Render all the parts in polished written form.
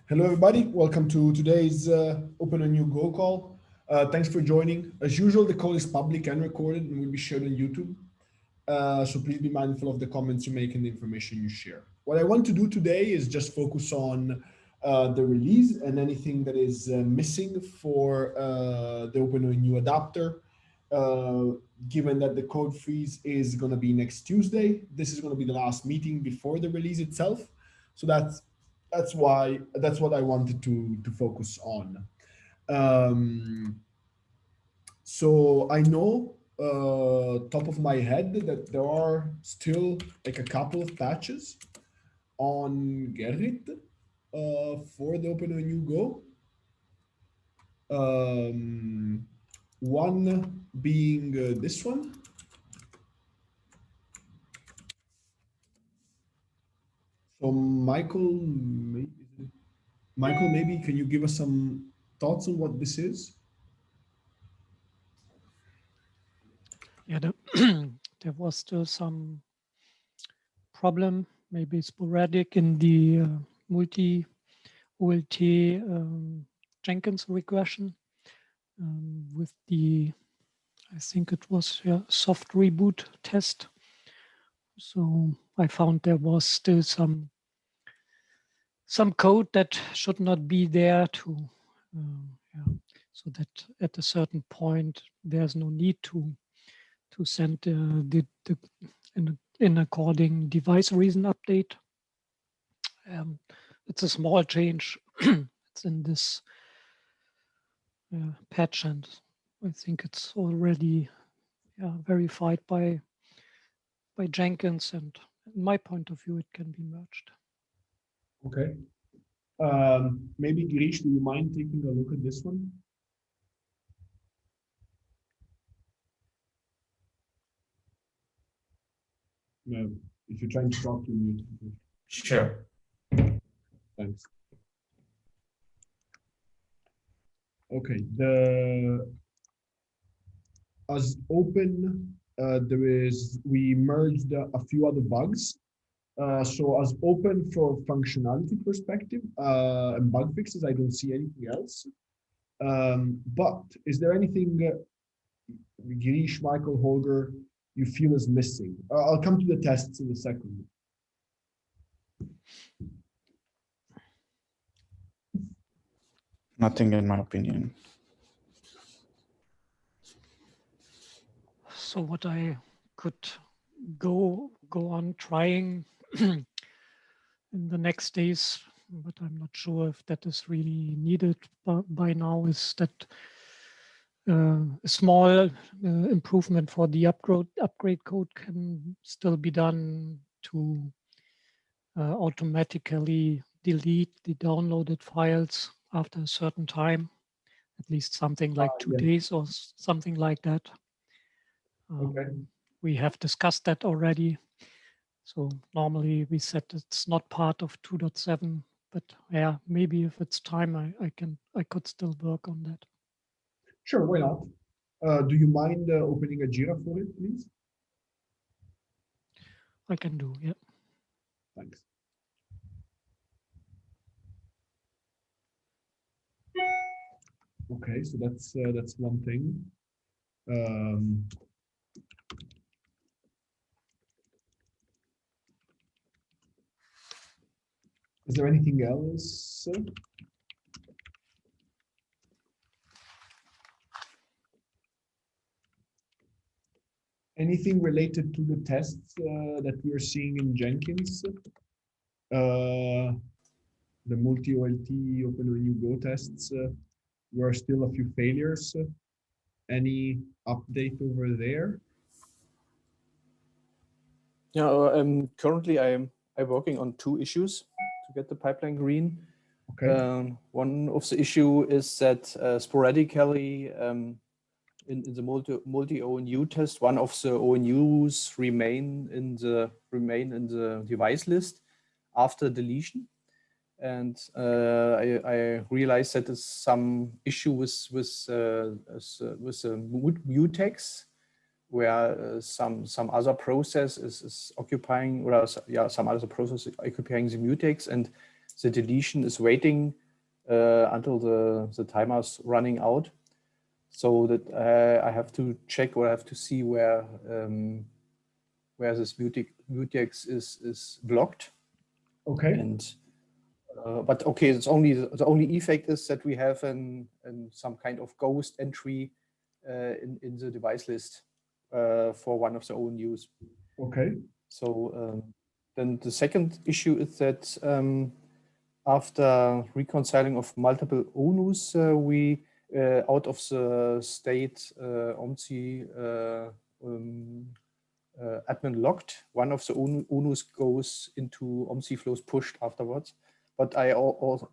Hello, everybody. Welcome to today's OpenONU Go call. Thanks for joining. As usual, the call is public and recorded and will be shared on YouTube. So please be mindful of the comments you make and the information you share. What I want to do today is just focus on the release and anything that is missing for the OpenONU adapter. Given that the code freeze is going to be next Tuesday, this is going to be the last meeting before the release itself. So that's what I wanted to focus on. So I know top of my head that there are still like a couple of patches on Gerrit for the OpenONU Go. One being this one. So Michael, maybe can you give us some thoughts on what this is? Yeah, there was still some problem, maybe sporadic in the multi-OLT Jenkins regression with the, I think it was soft reboot test. So I found there was still some code that should not be there to, so that at a certain point there's no need to send the in according device reason update. It's a small change. It's in this patch, and I think it's already verified by Jenkins, and in my point of view, it can be merged. Okay. Maybe Girish, do you mind taking a look at this one? No, if you're trying to talk, you mute. Sure. Thanks. Okay, as open, we merged a few other bugs. So as open for functionality perspective and bug fixes, I don't see anything else. But is there anything, Girish, Michael, Holger, you feel is missing? I'll come to the tests in a second. Nothing in my opinion. So what I could go on trying in the next days, but I'm not sure if that is really needed by now, is that a small improvement for the upgrade code can still be done to automatically delete the downloaded files after a certain time, at least something like 2 days or something like that. Okay. We have discussed that already. So normally we said it's not part of 2.7, but yeah, maybe if it's time, I could still work on that. Sure, why not? Do you mind opening a Jira for it, please? I can do, yeah. Thanks. Okay, so that's one thing. Is there anything else? Anything related to the tests that we are seeing in Jenkins? The multi-OLT OpenONU Go tests were still a few failures. Any update over there? Yeah, currently I'm working on 2 issues to get the pipeline green. Okay. One of the issue is that sporadically in the multi-ONU test, one of the ONUs remain in the device list after deletion, and I realized that there's some issue with the mutex, where some other process is occupying, or some other process occupying the mutex, and the deletion is waiting until the timer's running out, so that I have to check, or I have to see where this mutex is blocked. Okay. And but okay, it's only the only effect is that we have some kind of ghost entry in the device list for one of the ONUs. Okay. So then the second issue is that after reconciling of multiple ONUs, we out of the state OMSI admin locked, one of the ONUs goes into OMSI flows pushed afterwards. But I also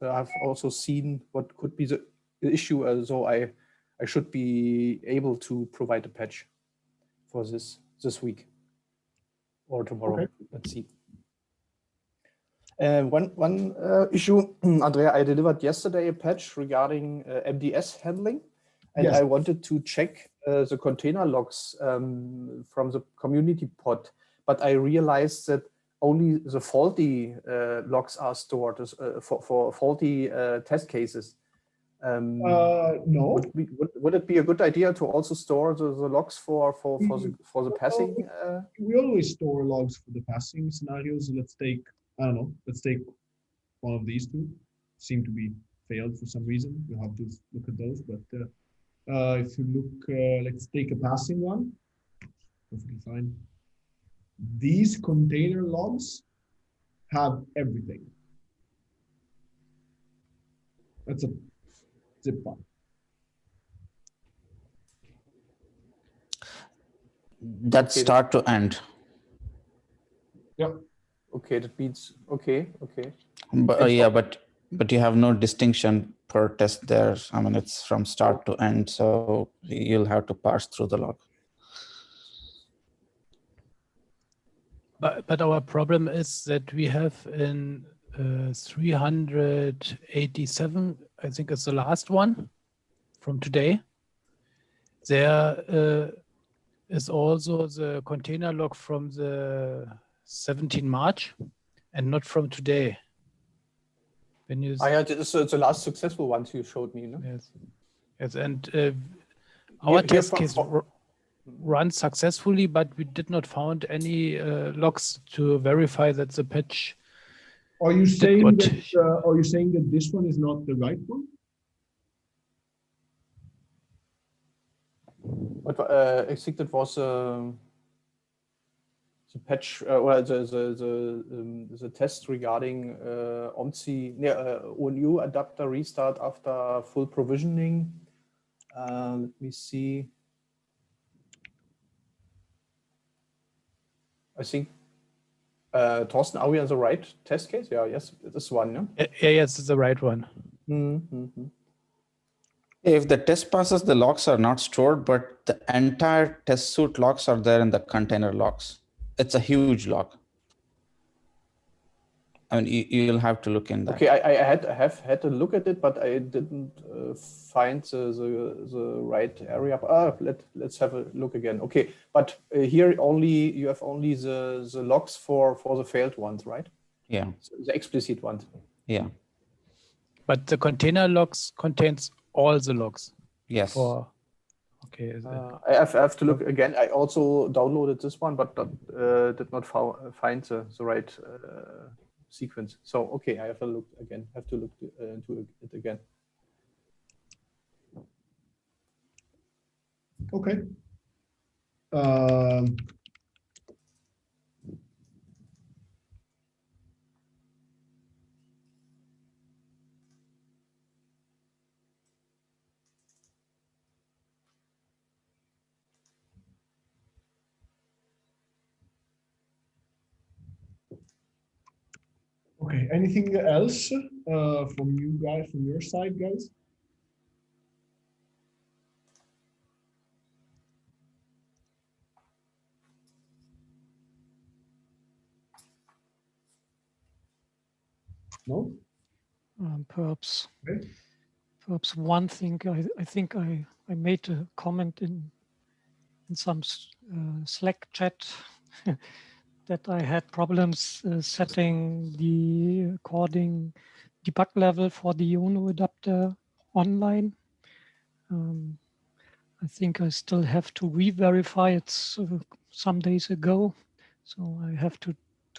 have also seen what could be the issue, so I should be able to provide a patch for this week or tomorrow. Okay. Let's see. One issue, Andrea, I delivered yesterday a patch regarding MDS handling, and Yes. I wanted to check the container logs from the community pod, but I realized that only the faulty logs are stored for faulty test cases. No. Would it be a good idea to also store the logs for the passing? We always store logs for the passing scenarios. Let's take, I don't know, let's take one of these two. Seem to be failed for some reason. We'll have to look at those. But if you look, let's take a passing one. Perfectly fine. These container logs have everything. That's a zip file. That's Okay. start to end. Yeah. Okay, that means okay. But And yeah, but you have no distinction per test there. I mean, it's from start to end, so you'll have to parse through the log. But our problem is that we have in 387, I think it's the last one from today. There is also the container log from the 17 March and not from today. When you yeah, it's the last successful ones you showed me, no? yes, and our test case runs successfully, but we did not found any logs to verify that the patch. Are you saying what- that? Are you saying that this one is not the right one? But I think that was the patch or the test regarding OMSI ONU adapter restart after full provisioning. Let me see. I think Thorsten, are we on the right test case? Yeah, yes, this one. No? Yes, it's the right one. Mm-hmm. If the test passes, the logs are not stored, but the entire test suite logs are there in the container logs. It's a huge log. I mean, you'll have to look in that. Okay, I have had to look at it, but I didn't find the right area. Let's have a look again. Okay, but here you have only the logs for the failed ones, right? Yeah. So the explicit ones. Yeah. But the container logs contains all the logs. Yes. Okay. I have to look again. I also downloaded this one, but did not find the right sequence. So okay, I have to look again. Into it again. Okay. Okay. Anything else from you guys, from your side, guys? No. Perhaps Okay. perhaps one thing I think I made a comment in some Slack chat that I had problems setting the according debug level for the ONU adapter online. I think I still have to re-verify. It's some days ago, so I have to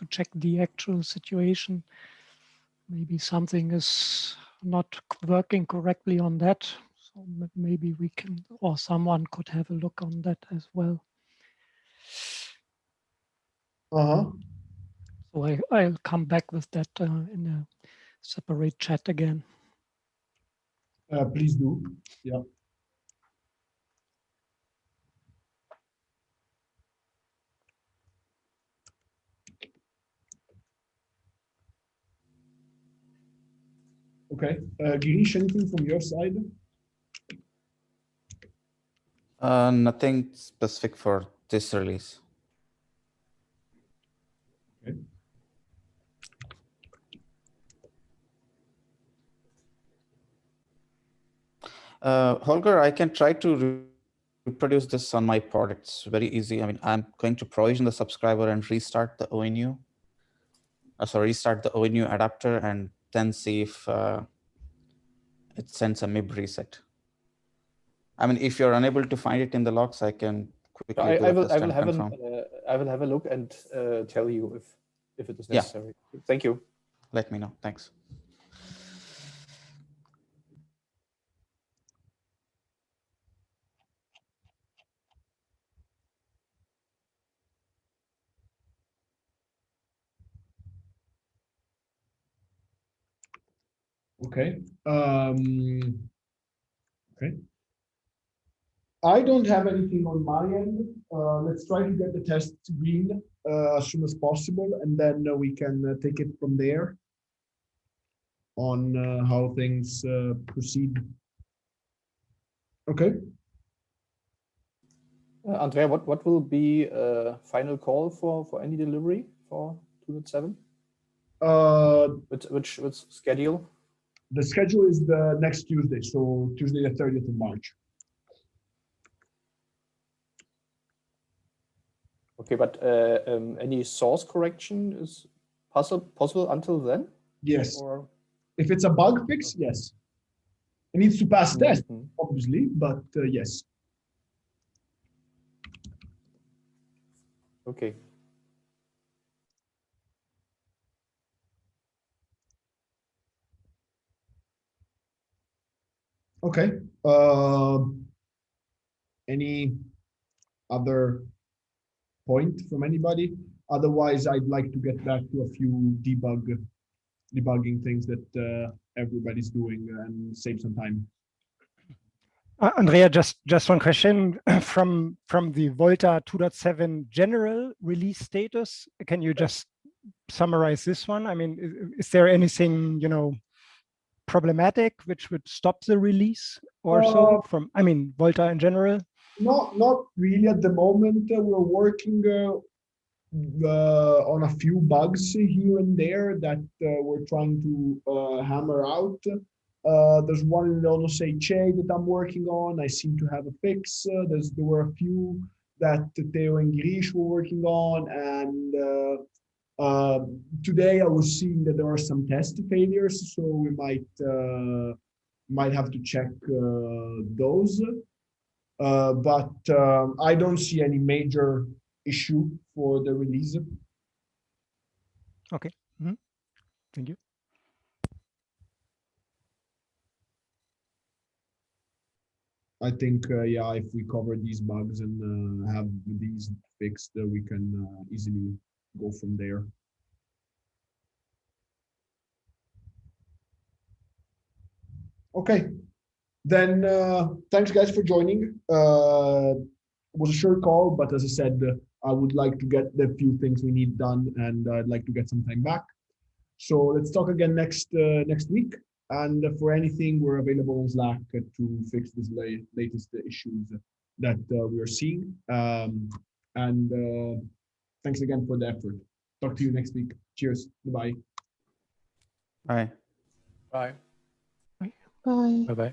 check the actual situation. Maybe something is not working correctly on that. So maybe we can, or someone could have a look on that as well. Uh-huh. So I'll come back with that in a separate chat again. Please do. Yeah. Okay. Girish, anything from your side? Nothing specific for this release. Okay. Holger, I can try to reproduce this on my pod. It's very easy. I mean, I'm going to provision the subscriber and restart the ONU. So restart the ONU adapter and then see if it sends a MIB reset. I mean, if you're unable to find it in the logs, I can quickly do a test and confirm. I will have a look and tell you if it is Yeah. necessary. Thank you. Let me know. Thanks. Okay. Okay. I don't have anything on my end. Let's try to get the tests green as soon as possible, and then we can take it from there on how things proceed. Okay. Andrea, what will be a final call for any delivery for 2.7? Which schedule? The schedule is the next Tuesday, so Tuesday the 30th of March. Okay, but any source correction is possible until then? Yes. Or? If it's a bug fix, yes. It needs to pass test, Mhm. obviously, but yes. Okay. Okay. Any other point from anybody? Otherwise, I'd like to get back to a few debugging things that everybody's doing and save some time. Andrea, just one question from the Volta 2.7 general release status. Can you just summarize this one? I mean, is there anything, problematic which would stop the release or so from, I mean, Volta in general? Not really at the moment. We're working on a few bugs here and there that we're trying to hammer out. There's one in the ONU that I'm working on. I seem to have a fix. There were a few that Theo and Girish were working on, and today I was seeing that there are some test failures, so we might have to check those. But I don't see any major issue for the release. Okay. Mm-hmm. Thank you. I think, yeah, if we cover these bugs and have these fixed, we can easily go from there. Okay, then thanks guys for joining. It was a short call, but as I said, I would like to get the few things we need done, and I'd like to get some time back. So let's talk again next week. And for anything, we're available on Slack to fix these latest issues that we are seeing. And thanks again for the effort. Talk to you next week. Cheers. Goodbye. Bye. Bye. Bye. Bye-bye.